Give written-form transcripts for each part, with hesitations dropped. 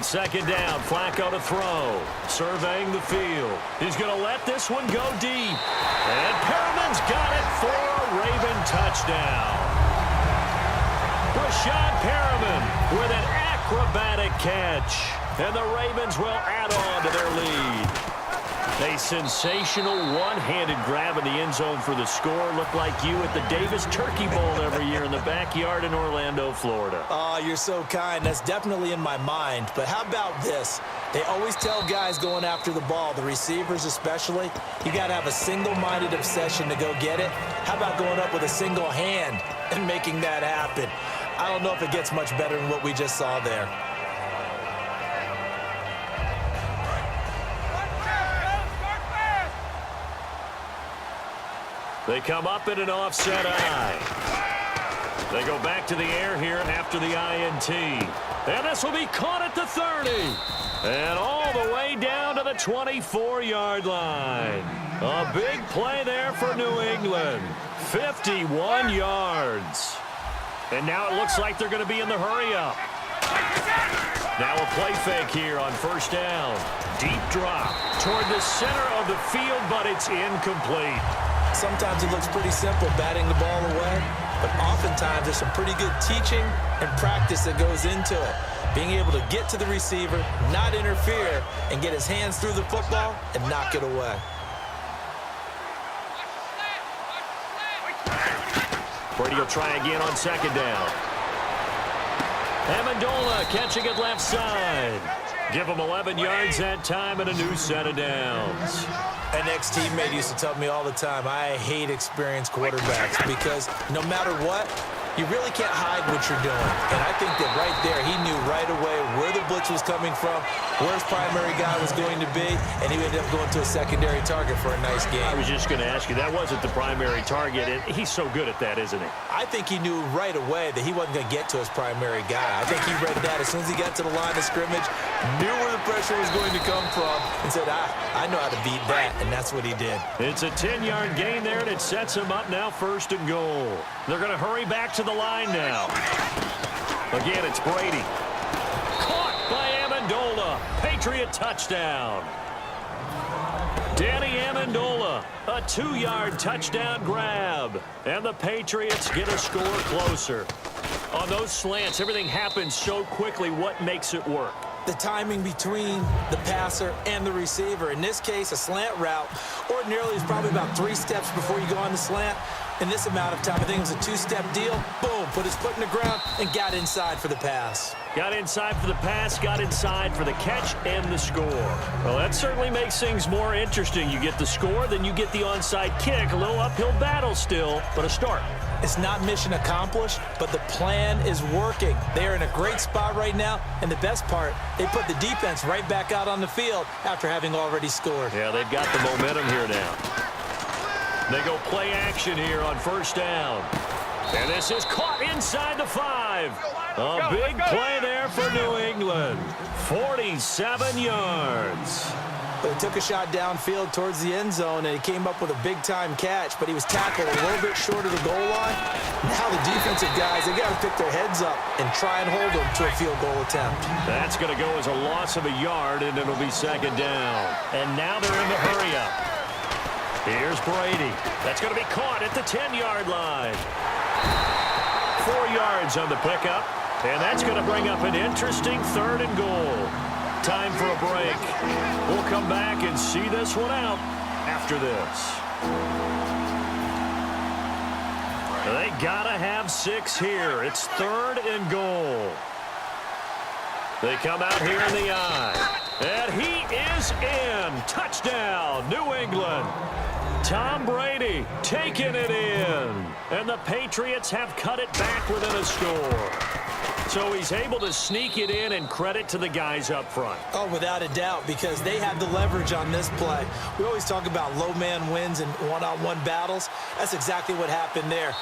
second down, Flacco to throw. Surveying the field. He's going to let this one go deep. And Perriman's got it for a Raven touchdown. Rashad Perriman with an acrobatic catch. And the Ravens will add on to their lead. A sensational one-handed grab in the end zone for the score. Looked like you at the Davis Turkey Bowl every year in the backyard in Orlando, Florida. Oh, you're so kind. That's definitely in my mind. But how about this? They always tell guys going after the ball, the receivers especially, you got to have a single-minded obsession to go get it. How about going up with a single hand and making that happen? I don't know if it gets much better than what we just saw there. They come up in an offset eye. They go back to the air here after the INT. And this will be caught at the 30. And all the way down to the 24-yard line. A big play there for New England. 51 yards. And now it looks like they're going to be in the hurry-up. Now a play fake here on first down. Deep drop toward the center of the field, but it's incomplete. Sometimes it looks pretty simple, batting the ball away, but oftentimes there's some pretty good teaching and practice that goes into it. Being able to get to the receiver, not interfere, and get his hands through the football and knock it away. Brady will try again on second down. Amendola catching it left side. Give him 11 yards that time and a new set of downs. An ex-teammate used to tell me all the time, I hate experienced quarterbacks because no matter what, you really can't hide what you're doing. And I think that right there, he knew right away where the blitz was coming from, where his primary guy was going to be, and he ended up going to a secondary target for a nice game. I was just going to ask you, that wasn't the primary target, and he's so good at that, isn't he? I think he knew right away that he wasn't going to get to his primary guy. I think he read that as soon as he got to the line of scrimmage, knew where the pressure was going to come from, and said, I know how to beat that, and that's what he did. It's a 10-yard gain there, and it sets him up now first and goal. They're going to hurry back to the line now. Again, it's Brady. Caught by Amendola. Patriot touchdown. Danny Amendola, a 2-yard touchdown grab. And the Patriots get a score closer. On those slants, everything happens so quickly. What makes it work? The timing between the passer and the receiver. In this case, a slant route ordinarily is probably about 3 steps before you go on the slant. In this amount of time, I think it was a 2-step deal. Boom, put his foot in the ground and got inside for the pass. Got inside for the pass, got inside for the catch and the score. Well, that certainly makes things more interesting. You get the score, then you get the onside kick. A little uphill battle still, but a start. It's not mission accomplished, but the plan is working. They are in a great spot right now, and the best part, they put the defense right back out on the field after having already scored. Yeah, they've got the momentum here now. They go play action here on first down. And this is caught inside the 5. A big play there for New England. 47 yards. But he took a shot downfield towards the end zone, and he came up with a big-time catch, but he was tackled a little bit short of the goal line. Now the defensive guys, they got to pick their heads up and try and hold them to a field goal attempt. That's going to go as a loss of a yard, and it'll be second down. And now they're in the hurry-up. Here's Brady. That's going to be caught at the 10-yard line. 4 yards on the pickup, and that's going to bring up an interesting third and goal. Time for a break. We'll come back and see this one out after this. They got to have 6 here. It's third and goal. They come out here in the eye. And he is in. Touchdown, New England. Tom Brady taking it in. And the Patriots have cut it back within a score. So he's able to sneak it in, and credit to the guys up front. Oh, without a doubt, because they had the leverage on this play. We always talk about low man wins in one-on-one battles. That's exactly what happened there.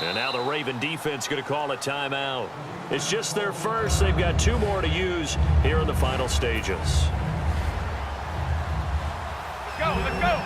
And now the Raven defense going to call a timeout. It's just their first. They've got 2 more to use here in the final stages. Let's go, let's go.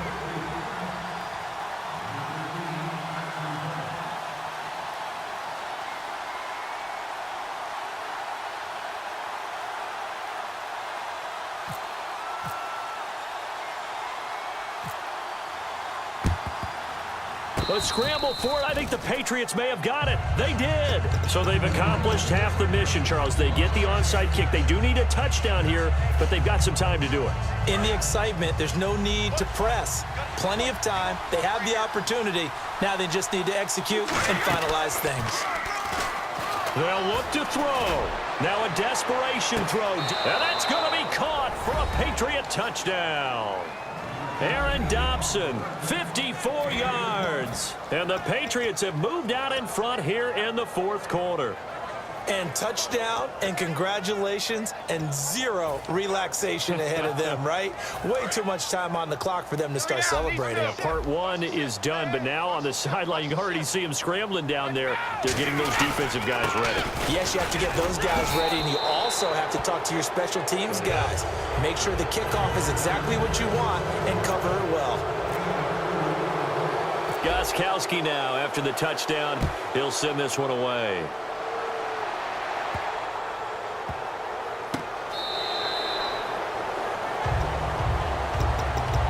A scramble for it. I think the Patriots may have got it. They did. So they've accomplished half the mission, Charles. They get the onside kick. They do need a touchdown here, but they've got some time to do it. In the excitement, there's no need to press. Plenty of time. They have the opportunity. Now they just need to execute and finalize things. They'll look to throw. Now a desperation throw. And that's going to be caught for a Patriot touchdown. Aaron Dobson, 54 yards. And the Patriots have moved out in front here in the fourth quarter. And touchdown, and congratulations, and zero relaxation ahead of them, right? Way too much time on the clock for them to start celebrating. Part one is done, but now on the sideline, you can already see them scrambling down there. They're getting those defensive guys ready. Yes, you have to get those guys ready, and you also have to talk to your special teams guys. Make sure the kickoff is exactly what you want and cover it well. Gostkowski now, after the touchdown, he'll send this one away.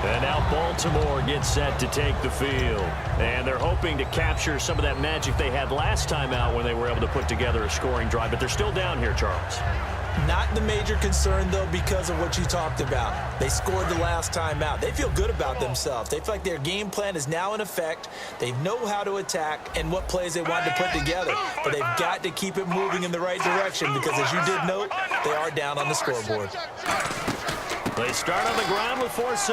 And now Baltimore gets set to take the field. And they're hoping to capture some of that magic they had last time out when they were able to put together a scoring drive. But they're still down here, Charles. Not the major concern, though, because of what you talked about. They scored the last time out. They feel good about themselves. They feel like their game plan is now in effect. They know how to attack and what plays they want to put together. But they've got to keep it moving in the right direction because, as you did note, they are down on the scoreboard. They start on the ground with Forsett.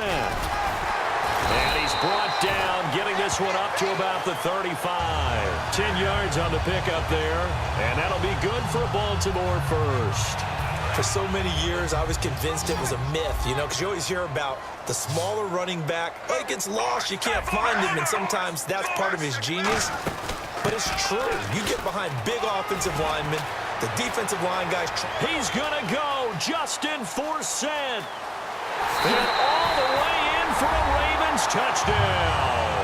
And he's brought down, getting this one up to about the 35. 10 yards on the pickup there. And that'll be good for a Baltimore first. For so many years, I was convinced it was a myth, because you always hear about the smaller running back. Oh, he gets lost, you can't find him, and sometimes that's part of his genius. But it's true. You get behind big offensive linemen, the defensive line guys. He's going to go, Justin Forsett. And all the way in for a Ravens touchdown.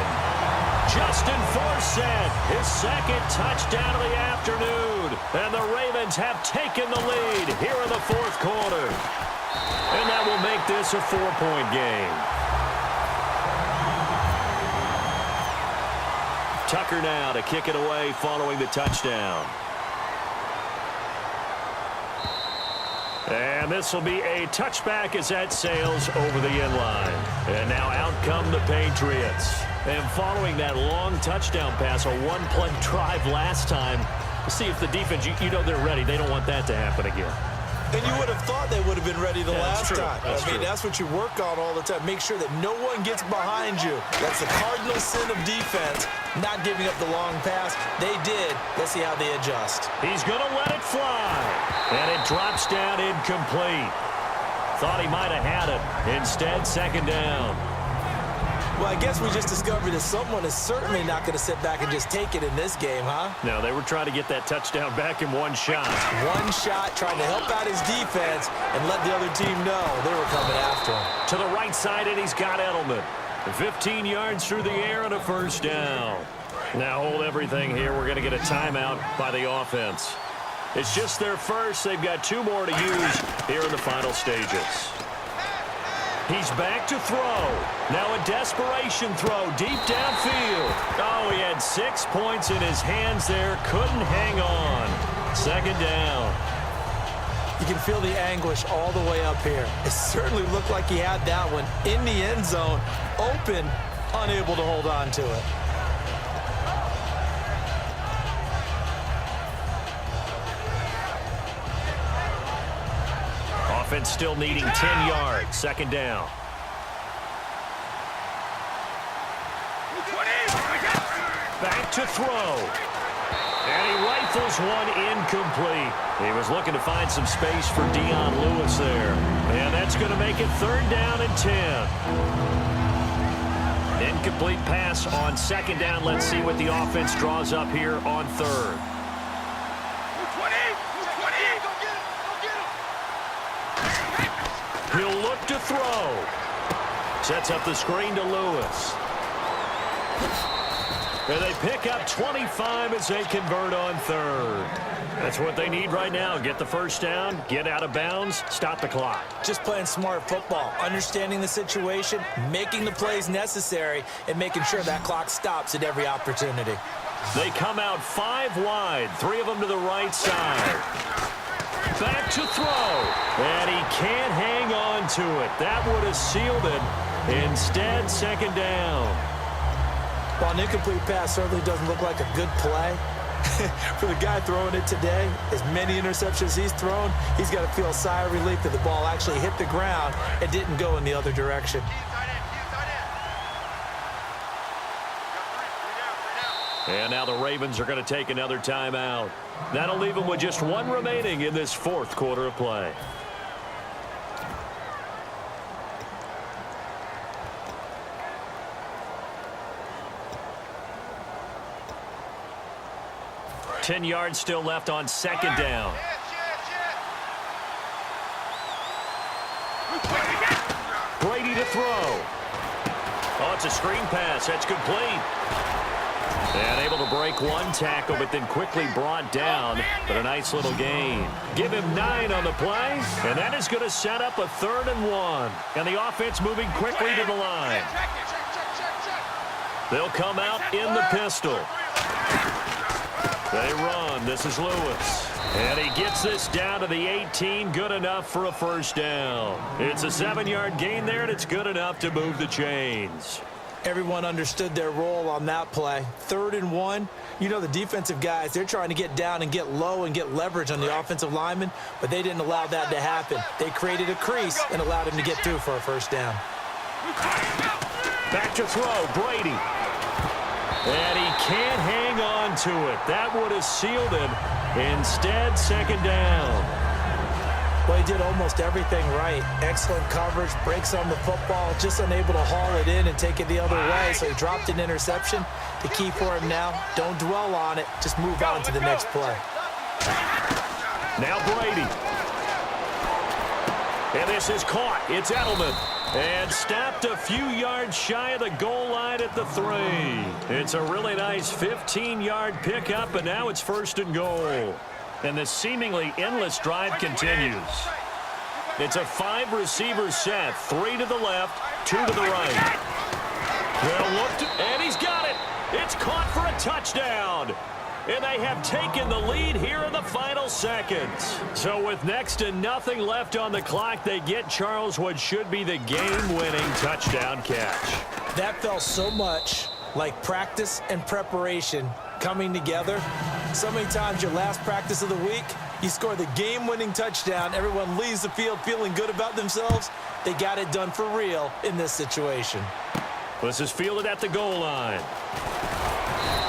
Justin Forsett, his second touchdown of the afternoon. And the Ravens have taken the lead here in the fourth quarter. And that will make this a 4-point game. Tucker now to kick it away following the touchdown. And this will be a touchback as that sails over the end line. And now out come the Patriots. And following that long touchdown pass, a one-play drive last time, see if the defense, you know they're ready. They don't want that to happen again. And you would have thought they would have been ready the last time. That's what you work on all the time. Make sure that no one gets behind you. That's the cardinal sin of defense, not giving up the long pass. They did. Let's see how they adjust. He's going to let it fly. And it drops down incomplete. Thought he might have had it. Instead, second down. Well, I guess we just discovered that someone is certainly not going to sit back and just take it in this game, huh? No, they were trying to get that touchdown back in one shot. One shot, trying to help out his defense and let the other team know they were coming after him. To the right side, and he's got Edelman. 15 yards through the air and a first down. Now hold everything here. We're going to get a timeout by the offense. It's just their first. They've got 2 more to use here in the final stages. He's back to throw. Now a desperation throw deep downfield. Oh, he had 6 points in his hands there. Couldn't hang on. Second down. You can feel the anguish all the way up here. It certainly looked like he had that one in the end zone, open, unable to hold on to it. Offense still needing 10 yards. Second down. Back to throw. And he rifles one incomplete. He was looking to find some space for Dion Lewis there. And that's going to make it third down and 10. Incomplete pass on second down. Let's see what the offense draws up here on third. He'll look to throw. Sets up the screen to Lewis. And they pick up 25 as they convert on third. That's what they need right now. Get the first down, get out of bounds, stop the clock. Just playing smart football, understanding the situation, making the plays necessary, and making sure that clock stops at every opportunity. They come out 5 wide, 3 of them to the right side. Back to throw, and he can't hang on to it. That would have sealed it. Instead, second down. While an incomplete pass certainly doesn't look like a good play, for the guy throwing it today, as many interceptions he's thrown, he's got to feel a sigh of relief that the ball actually hit the ground and didn't go in the other direction. And now the Ravens are going to take another timeout. That'll leave them with just 1 remaining in this 4th quarter of play. Ten yards still left on second down. Brady to throw. Oh, it's a screen pass. That's complete. And able to break 1 tackle, but then quickly brought down. But a nice little gain. Give him 9 on the play, and that is going to set up a 3rd and 1. And the offense moving quickly to the line. They'll come out in the pistol. They run. This is Lewis. And he gets this down to the 18. Good enough for a first down. It's a 7-yard gain there, and it's good enough to move the chains. Everyone understood their role on that play. 3rd and 1. You know, the defensive guys, they're trying to get down and get low and get leverage on the offensive lineman, but they didn't allow that to happen. They created a crease and allowed him to get through for a first down. Back to throw, Brady. And he can't hang on to it. That would have sealed it. Instead, second down. Well, he did almost everything right. Excellent coverage, breaks on the football, just unable to haul it in and take it the other way, so he dropped an interception. The key for him now, don't dwell on it, just move on to the next play. Now Brady. And this is caught. It's Edelman. And stopped a few yards shy of the goal line at the 3. It's a really nice 15-yard pickup, and now it's 1st and goal. And the seemingly endless drive continues. It's a 5-receiver set. 3 to the left, 2 to the right. They'll look, and he's got it. It's caught for a touchdown. And they have taken the lead here in the final seconds. So with next to nothing left on the clock, they get Charles what should be the game-winning touchdown catch. That felt so much like practice and preparation coming together. So many times your last practice of the week, you score the game-winning touchdown. Everyone leaves the field feeling good about themselves. They got it done for real in this situation. This is fielded at the goal line.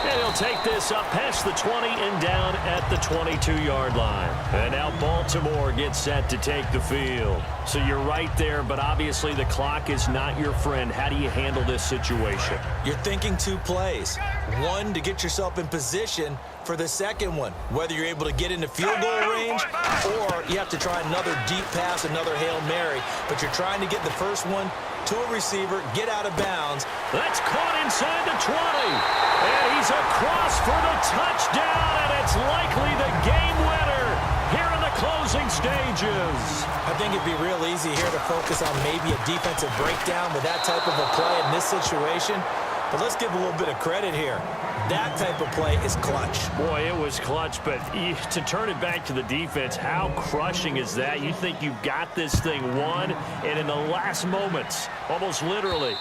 And he'll take this up past the 20 and down at the 22-yard line. And now Baltimore gets set to take the field. So you're right there, but obviously the clock is not your friend. How do you handle this situation? You're thinking 2 plays. 1, to get yourself in position for the second one, whether you're able to get into field goal range or you have to try another deep pass, another Hail Mary. But you're trying to get the first one to a receiver, get out of bounds. That's caught inside the 20. And he's across for the touchdown, and it's likely the game winner here in the closing stages. I think it'd be real easy here to focus on maybe a defensive breakdown with that type of a play in this situation. But let's give a little bit of credit here. That type of play is clutch. Boy, it was clutch, but to turn it back to the defense, how crushing is that? You think you've got this thing won, and in the last moments, almost literally,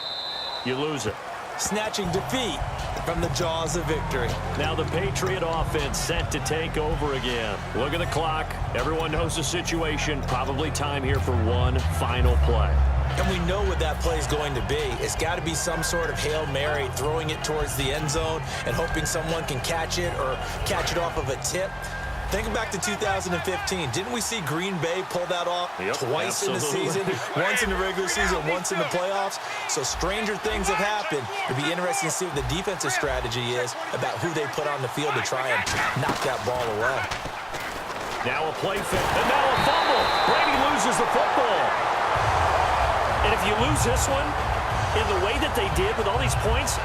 you lose it. Snatching defeat from the jaws of victory. Now the Patriot offense set to take over again. Look at the clock. Everyone knows the situation. Probably time here for one final play. And we know what that play is going to be. It's got to be some sort of Hail Mary, throwing it towards the end zone and hoping someone can catch it or catch it off of a tip. Think back to 2015. Didn't we see Green Bay pull that off twice in the season? Once in the regular season, once in the playoffs. So stranger things have happened. It'll be interesting to see what the defensive strategy is about who they put on the field to try and knock that ball away. Now a play fake, and now a fumble. Brady loses the football. And if you lose this one in the way that they did with all these points,